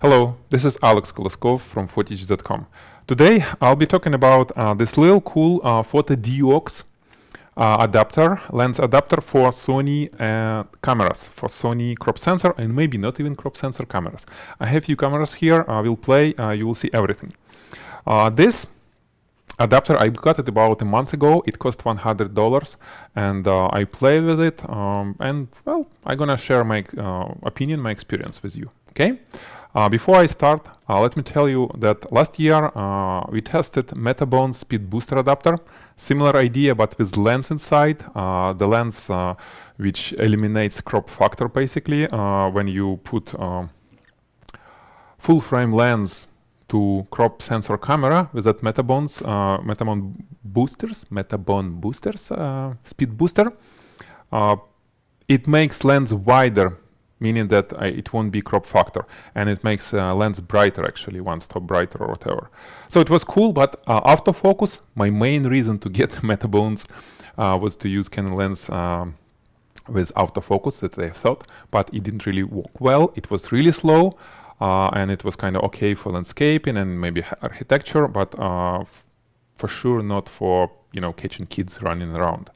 Hello, this is Alex Koloskov from Photigy.com. Today I'll be talking about this little cool FotoDiox adapter, lens adapter for Sony cameras, for Sony crop sensor and maybe not even crop sensor cameras. I have few cameras here, I will play, you will see everything. This adapter, I got it about a month ago. It cost $100 and I played with it and well, I'm gonna share my opinion, my experience with you, okay? Before I start, let me tell you that last year we tested Metabone speed booster adapter. Similar idea, but with lens inside. The lens which eliminates crop factor basically. When you put full frame lens to crop sensor camera with that Metabone boosters, speed booster, it makes lens wider, meaning that it won't be crop factor, and it makes lens brighter actually, one stop brighter or whatever. So it was cool, but autofocus, my main reason to get Metabones was to use Canon lens with autofocus that I thought, but it didn't really work well. It was really slow, and it was kind of okay for landscaping and maybe architecture, but for sure not for, you know, catching kids running around.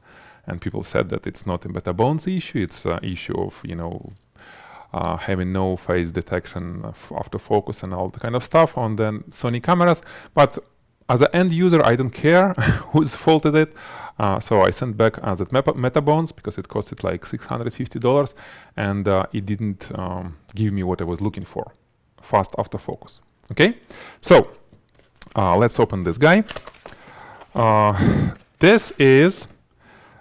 And people said that it's not a Metabones issue, it's an issue of, you know, having no face detection of autofocus and all the kind of stuff on the Sony cameras. But as an end user, I don't care who's faulted it. So I sent back that Metabones because it costed like $650 and it didn't give me what I was looking for, fast autofocus. Okay, so let's open this guy. This is,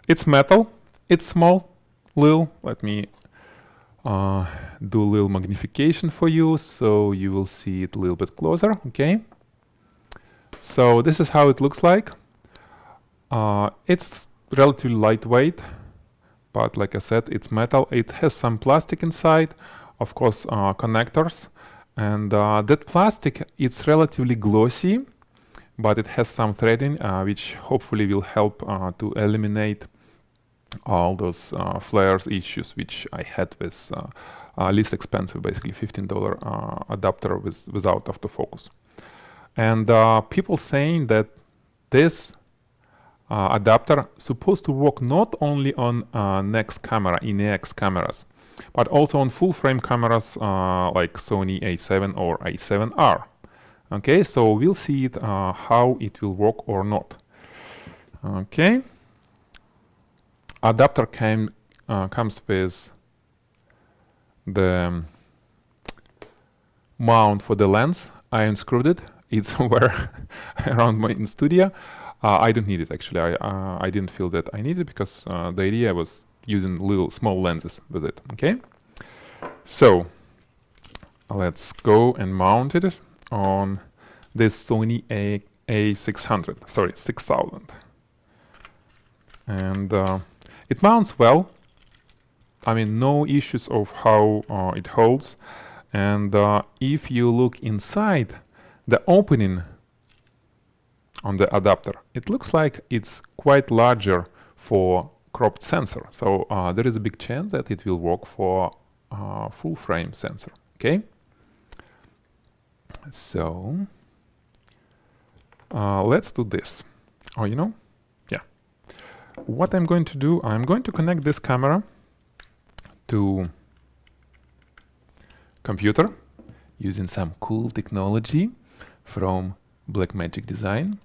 it's metal, it's small, little, let me do a little magnification for you so you will see it a little bit closer. Okay, so this is how it looks like. It's relatively lightweight, but like I said, it's metal. It has some plastic inside, of course, connectors, and that plastic, it's relatively glossy, but it has some threading which hopefully will help to eliminate all those flares issues which I had with least expensive, basically $15 adapter without autofocus. And people saying that this adapter supposed to work not only on NEX camera, EF-NEX cameras, but also on full frame cameras like Sony A7 or A7R. Okay, so we'll see it how it will work or not. Okay. Adapter comes with the mount for the lens. I unscrewed it. It's somewhere around my in studio. I don't need it actually. I didn't feel that I need it because the idea was using little small lenses with it. Okay, so let's go and mount it on this Sony A600. Sorry, 6000, and it mounts well. I mean, no issues of how it holds. And if you look inside the opening on the adapter, it looks like it's quite larger for cropped sensor. So there is a big chance that it will work for full frame sensor. Okay. So let's do this. Oh, you know, what I'm going to do, I'm going to connect this camera to computer using some cool technology from Blackmagic Design.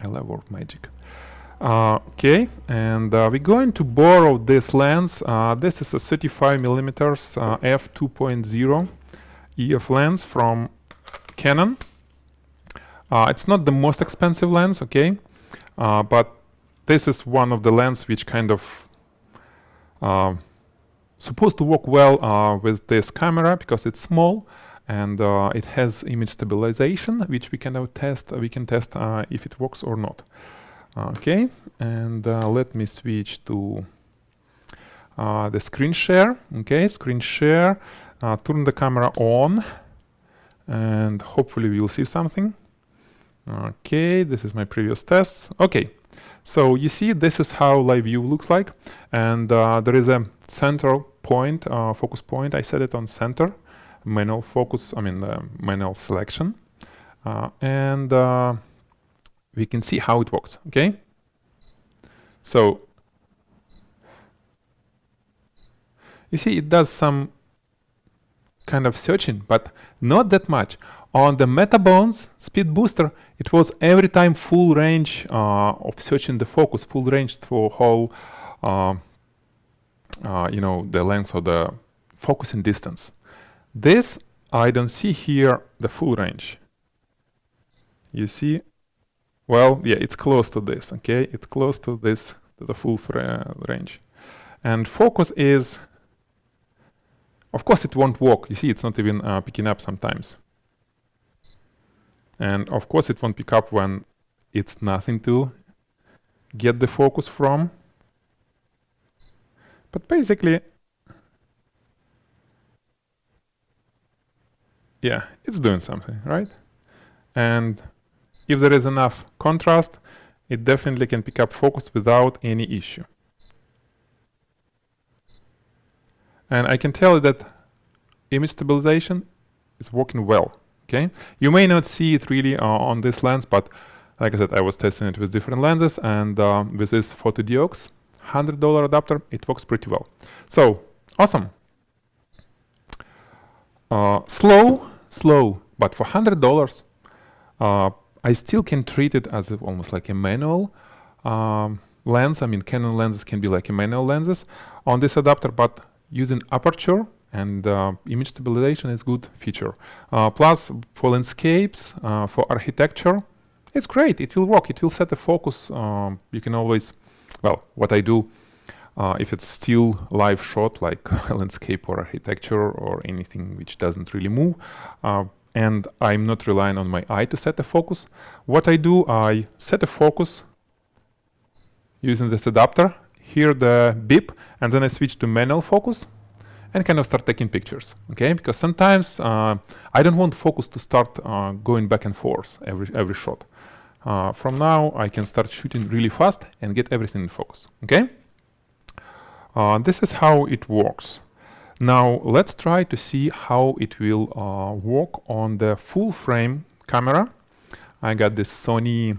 I love word magic. Okay, and we're going to borrow this lens. This is a 35mm f2.0 EF lens from Canon. It's not the most expensive lens, okay, but this is one of the lenses which kind of supposed to work well with this camera because it's small and it has image stabilization, which we can test. We can test if it works or not. Okay, and let me switch to the screen share. Okay, screen share. Turn the camera on, and hopefully we will see something. Okay, this is my previous tests. Okay. So you see, this is how live view looks like, and there is a center point, focus point. I set it on center, manual focus, manual selection, and we can see how it works. Okay, so you see it does some kind of searching, but not that much. On the Metabones speed booster, it was every time full range of searching the focus, full range for whole, the length of the focusing distance. This, I don't see here the full range. You see? Well, yeah, it's close to this, okay? It's close to this, to the full range. And focus is, of course it won't work. You see, it's not even picking up sometimes. And of course it won't pick up when it's nothing to get the focus from. But basically, yeah, it's doing something, right? And if there is enough contrast, it definitely can pick up focus without any issue. And I can tell you that image stabilization is working well. Okay, you may not see it really on this lens, but like I said, I was testing it with different lenses, and with this FotoDiox $100 adapter, it works pretty well. So awesome. Slow, but for $100, I still can treat it as almost like a manual lens. I mean, Canon lenses can be like a manual lenses on this adapter, but using aperture and image stabilization is good feature. Plus, for landscapes, for architecture, it's great. It will work. It will set a focus. You can always, well, what I do, if it's still live shot, like landscape or architecture or anything which doesn't really move, and I'm not relying on my eye to set a focus, what I do, I set a focus using this adapter, hear the beep, and then I switch to manual focus and kind of start taking pictures, okay? Because sometimes I don't want focus to start going back and forth every shot. From now, I can start shooting really fast and get everything in focus, okay? This is how it works. Now, let's try to see how it will work on the full frame camera. I got this Sony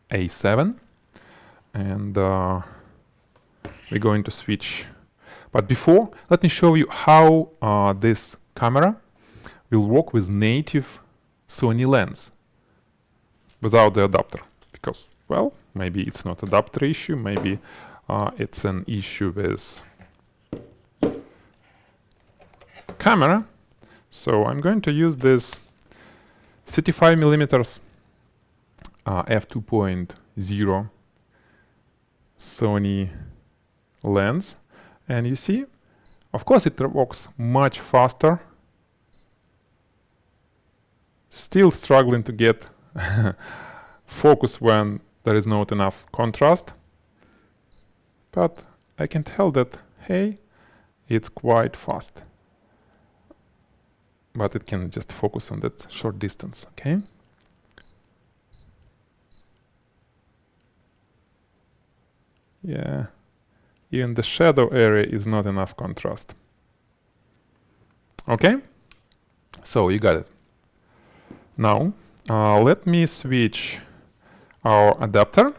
A7, and we're going to switch. But before, let me show you how this camera will work with native Sony lens without the adapter. Because, well, maybe it's not adapter issue, maybe it's an issue with camera. So I'm going to use this 35mm f2.0 Sony lens. And you see, of course it works much faster. Still struggling to get focus when there is not enough contrast. But I can tell that, hey, it's quite fast. But it can just focus on that short distance, okay? Yeah. Even the shadow area is not enough contrast. Okay, so you got it. Now, let me switch our adapter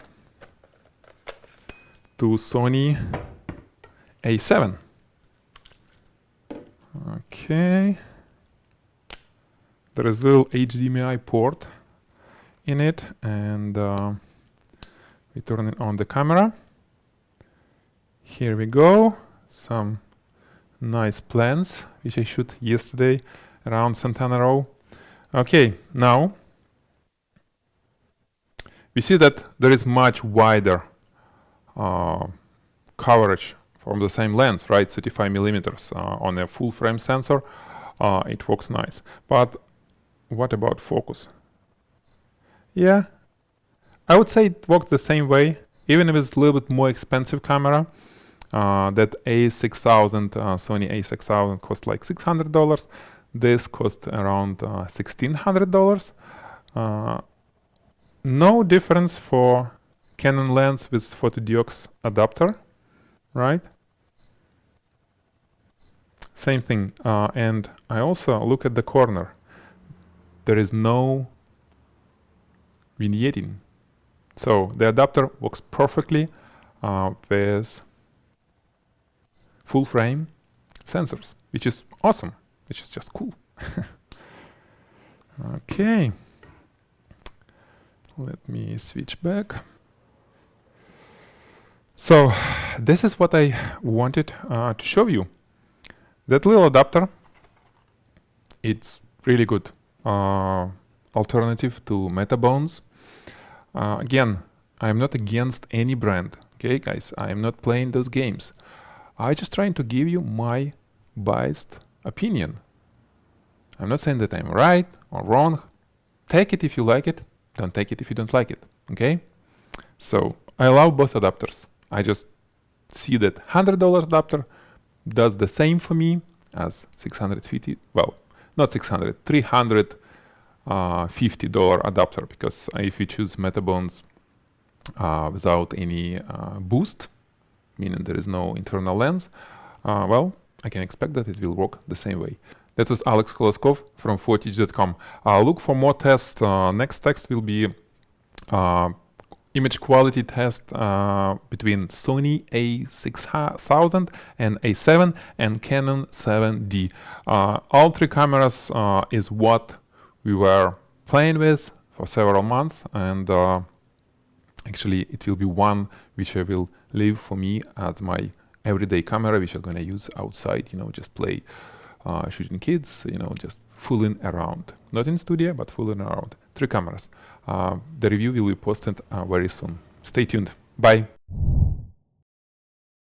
to Sony A7. Okay. There is a little HDMI port in it, and we turn it on the camera. Here we go, some nice plans which I shot yesterday around Santana Row. Okay, now we see that there is much wider coverage from the same lens, right? 35mm on a full frame sensor. It works nice. But what about focus? Yeah, I would say it works the same way, even if it's a little bit more expensive camera. That A6000, Sony A6000 cost like $600. This cost around $1,600. No difference for Canon lens with FotoDiox adapter, right? Same thing. And I also look at the corner. There is no vignetting. So the adapter works perfectly with full frame sensors, which is awesome, which is just cool. Okay. Let me switch back. So this is what I wanted to show you. That little adapter, it's really good alternative to Metabones. Again, I'm not against any brand, okay guys? I'm not playing those games. I'm just trying to give you my biased opinion. I'm not saying that I'm right or wrong. Take it if you like it, don't take it if you don't like it, okay? So I love both adapters. I just see that $100 adapter does the same for me as 650, well, not 600, $350 adapter, because if you choose Metabones without any boost, meaning there is no internal lens, well, I can expect that it will work the same way. That was Alex Koloskov from Photigy.com. Look for more tests. Next text will be image quality test between Sony a6000 and a7 and Canon 7D. All three cameras is what we were playing with for several months, and actually it will be one which I will leave for me as my everyday camera, which I'm gonna use outside, you know, just play shooting kids, you know, just fooling around. Not in studio, but fooling around. Three cameras. The review will be posted very soon. Stay tuned. Bye.